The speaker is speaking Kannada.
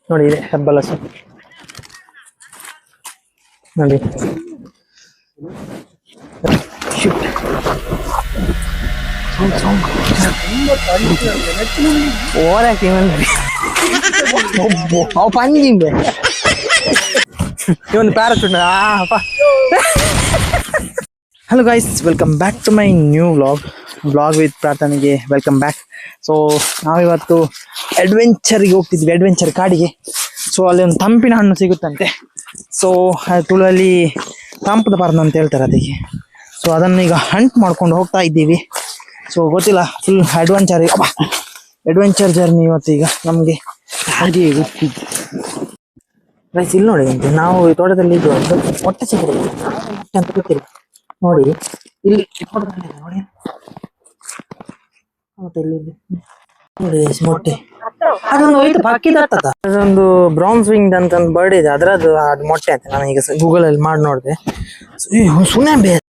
ನೋಡಿ ಇದೆ ಹೆಬ್ಬಲಸು ನೋಡಿ. ಪಂಜಿಂಬೆ ಇವನು parachute. Hello guys, welcome back to my new vlog with ಪ್ರಾರ್ಥನೆಗೆ ವೆಲ್ಕಮ್ ಬ್ಯಾಕ್. ಸೊ ನಾವಿವತ್ತು ಅಡ್ವೆಂಚರ್ಗೆ ಹೋಗ್ತಿದ್ವಿ, ಅಡ್ವೆಂಚರ್ ಕಾಡಿಗೆ. ಸೊ ಅಲ್ಲಿ ಒಂದು ತಂಪಿನ ಹಣ್ಣು ಸಿಗುತ್ತಂತೆ. ಸೊ ತುಳುವಲ್ಲಿ ತಂಪದ ಪರ್ನ ಅಂತ ಹೇಳ್ತಾರೆ ಅದಕ್ಕೆ. ಸೊ ಅದನ್ನು ಈಗ ಹಂಟ್ ಮಾಡ್ಕೊಂಡು ಹೋಗ್ತಾ ಇದ್ದೀವಿ. ಸೊ ಗೊತ್ತಿಲ್ಲ, ಫುಲ್ ಅಡ್ವೆಂಚರ್ ಜರ್ನಿ ಇವತ್ತು. ಈಗ ನಮಗೆ ಹಾಗೆ ಗೊತ್ತಿದ್ದು ರೈಸ್ ಇಲ್ಲಿ ನೋಡಿ, ನಾವು ಈ ತೋಟದಲ್ಲಿ ಇದು ಮೊಟ್ಟೆ ಸಿಕ್ಕಿದೆ, ಮೊಟ್ಟೆ ಅಂತ ಗೊತ್ತಿಲ್ಲ ನೋಡಿ. ಇಲ್ಲಿ ನೋಡಿ, ಮತ್ತೆ ಇಲ್ಲಿ ನೋಡಿ ಮೊಟ್ಟೆ. ಅದೊಂದು ಹೋಯ್ತು ಪಕ್ಕಿದ ಅದೊಂದು ಬ್ರೌನ್ಸ್ ವಿಂಗ್ ಅಂತ ಒಂದು ಬರ್ಡ್ ಇದೆ, ಅದರದ್ದು ಅದು ಮೊಟ್ಟೆ ಅಂತ. ನಾನು ಈಗ ಗೂಗಲ್ ಅಲ್ಲಿ ಮಾಡಿ ನೋಡಿದೆ. ಸುಮ್ಮನೆ ಬೇರೆ